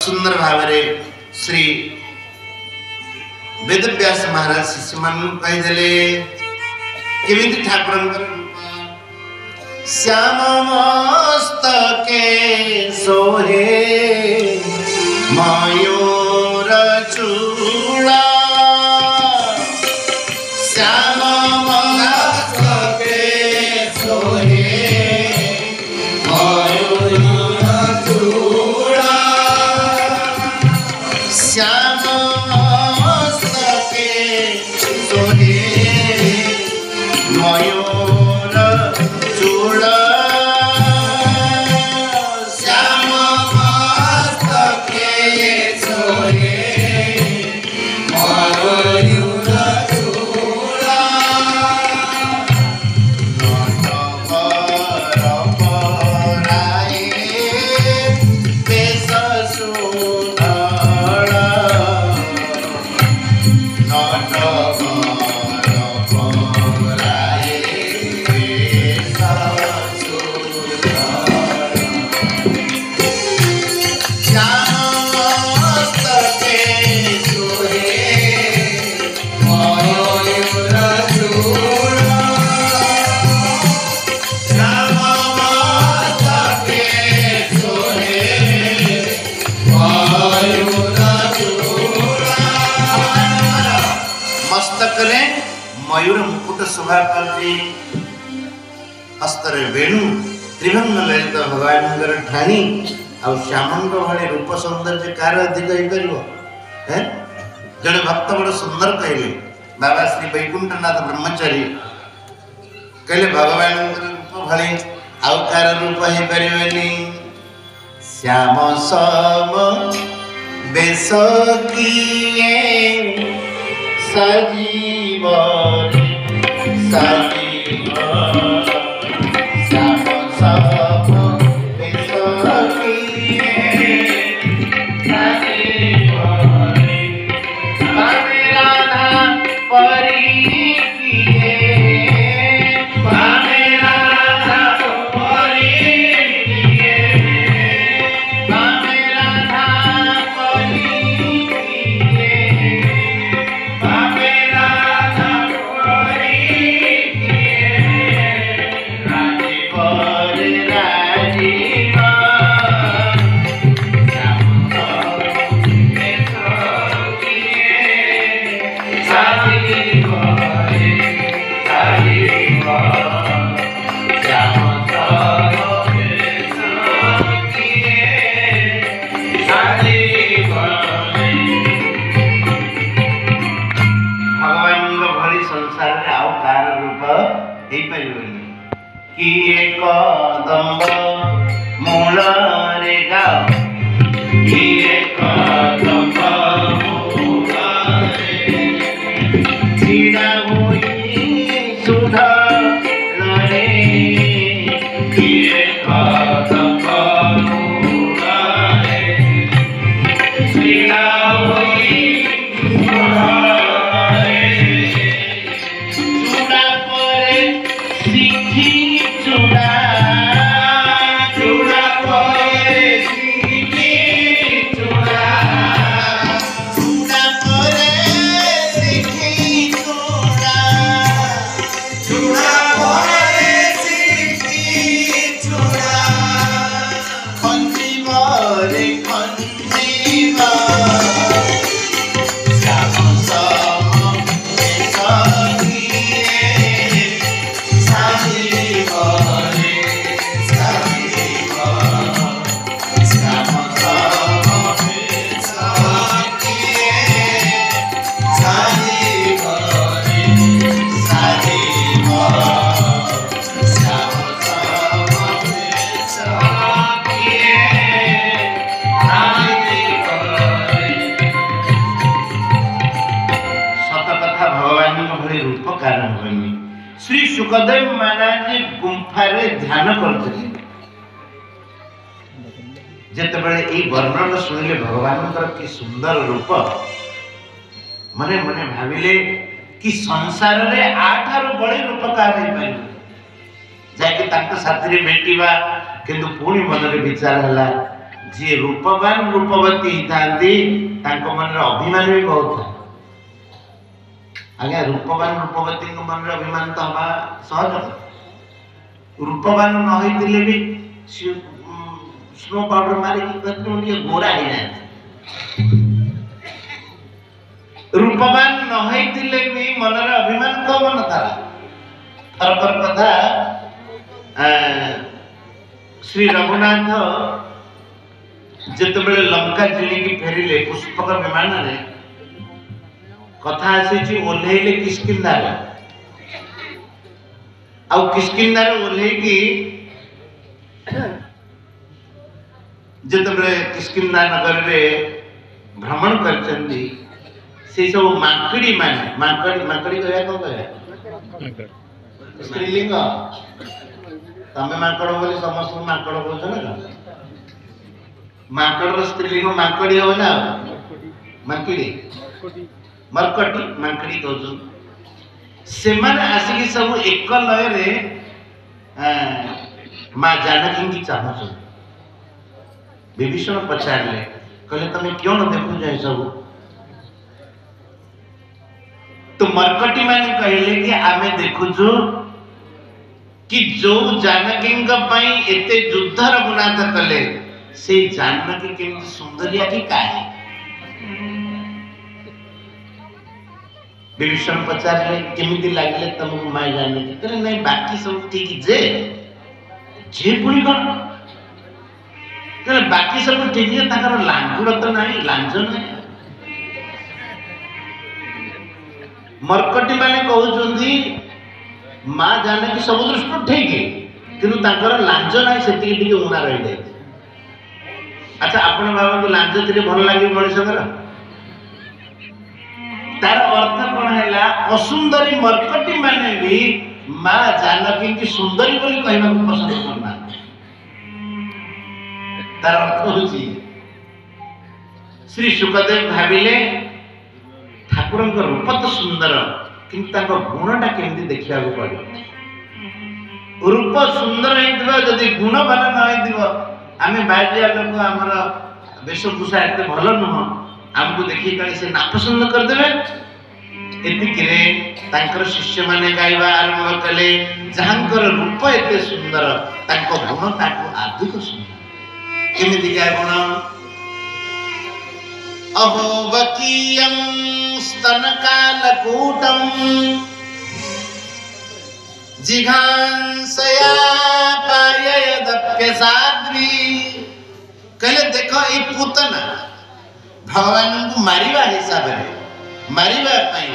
सुंदर भाव श्री वेदव्यास महाराज शिष्य मान कहीदेले केमिति ठाकुर श्याम मस्तके सोहे मयूर चूड़ा श्याम मस्तके सोहे मयूर चूड़ा श्याम मस्तके सोहे मयूर मयूर मुकुट शोभा करती हस्तर वेणु त्रिभंग ललित भगवान ठाणी आ श्याम भाई रूप सौंदर्य कार अधिक है जड़े भक्त बड़ सुंदर कहले बाबा श्री वैकुंठनाथ ब्रह्मचारी कहले भगवान रूप भाई आउ कार रूप हो पारे श्याम सम बेश किए सजीव सजीव श्याम सम बेश किए सजीव बामे राधा परी किए बामे राधा परी किए बामे राधा परी श्री सुखदेव महाराज गुंफा ध्यान करते जितेबाला ये वर्णन शुणिले भगवान कि सुंदर रूप मने मने भाविले कि संसार रे आठार बड़ी रूप कार जाकि साथी भेटा किंतु पुणी मन में विचार है जी रूपवान रूपवती थांती मन अभिमान भी बहुत था आज्ञा रूपवान रूपवती मन अभिमान तो हवा सहज रूपवान न होइतिले भी स्नो पाउडर मारिकी कहते गोरा हो जाए रूपवान न होइतिले भी मनर अभिमान तो मन था थरकर कथा श्री रघुनाथ जितेबले लंका जिणिकी फेरिले पुष्पक विमान रे कथा आसी ओल्हेले किष्किंधार आउ किष्किंधार ओल्हेकी जितेबले किष्किंधा नगर रे भ्रमण करचंदी से सब माकड़ी माने माकड़ी कहया को कहया स्त्रीलिंग तमे माकड़ बोली समस्त माकड़ बोलछ ना माकड़ स्त्रीलिंग माकड़ी हो ना माकड़ी मरकटी माकड़ी कहछन से माने आसिकी सब एक लय रे मां जानकी की चाहछन विभीषण पचारले कहले तमे क्यों न देखु जाय सब तो मरकटी माने कहले कि आमे देखुछु कि जो जानकी पई एते युद्ध रघुनाथ कले से जानकी केमती सुंदरिया की काहे विभीषण पचारले केमिति लागले तुमको माय जानकी कहले नहीं बाकी सब ठीक जे पुणी कोन कहले बाकी सब ठीक है ताकर लांगुड़ तो नहीं लांज नहीं मरकटी माने कहउछंदी मां जानकी सब दृष्टि ठीक है किंतु ताकर लांज नहीं सेति टिके उना रहि जाय अच्छा आपण बाबा को लांज तिरे भल लागे मनुष्यकर तार अर्थ कोन हैला असुंदरी मरकटी माने भी मां जानकी की सुंदरी बोली कहबा को पसंद करना तार अर्थ होची श्री सुखदेव भाबिले ठाकुर रूप तो सुंदर किंतु गुणटा केमती देखा पड़ो रूप सुंदर जदि गुणवान न आम बाहरिया लोक आमर वेशभूषा एत भल नुह आमको देखिए कहीं से नापसंद करदे एतिक शिष्य माने गाइबा आरंभ कले जहांकर रूप एत सुंदर गुण ताको अधिक सुंदर केमिति क्या गुण अहोवकीयं स्तनकालकूटं जिघांसया पाययदप्यसाद्री कहले देखो ई पूतना भगवान को मारिबा हिसाब रे मारिबा पई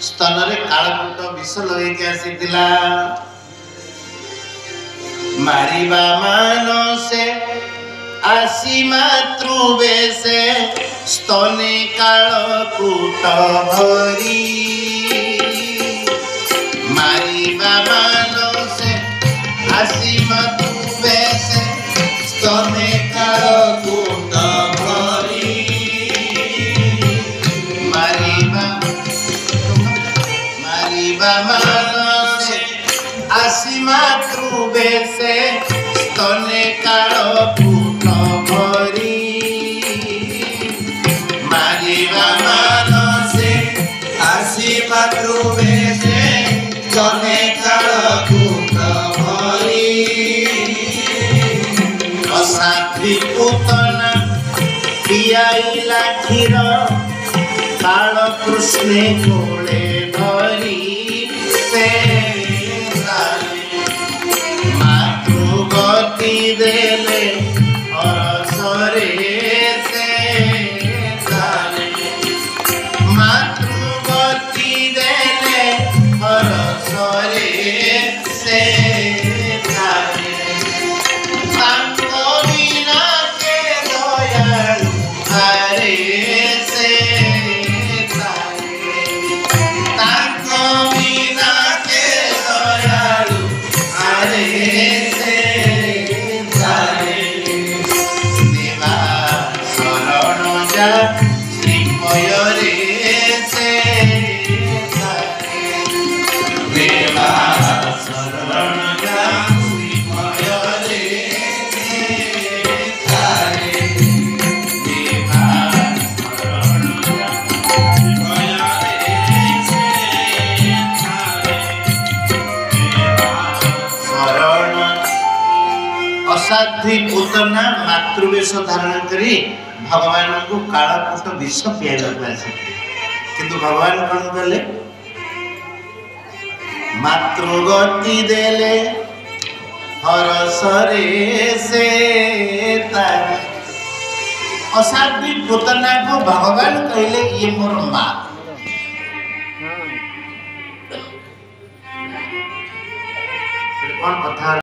स्तन रे कालकूट विष लगे के आसीतिला मारिबा मानसे आसी मातृवे से स्तने कालकूट भरी मारिबा मानसे आसी मातृवे से स्तने कालकूट भरी मारिबा मानसे आसी मातृवे से स्तने कालकूट भरी मारिबा मानसे आसी मातृवे से स्तने कालकूट भरी असाध्वी पूतना पियाइला क्षीर काल कृष्णे कोले भरी से मातृगति देले हरसरे से मातृगति देले हरसरे से असाध्वी पूतना मातृवेश धारण करी भगवान को कालकूट विष पिया किंतु भगवान कौन कले मातृगति देले हरसरे से असाध्वी पूतना को भगवान कहले ये मोर माँ कौन कथा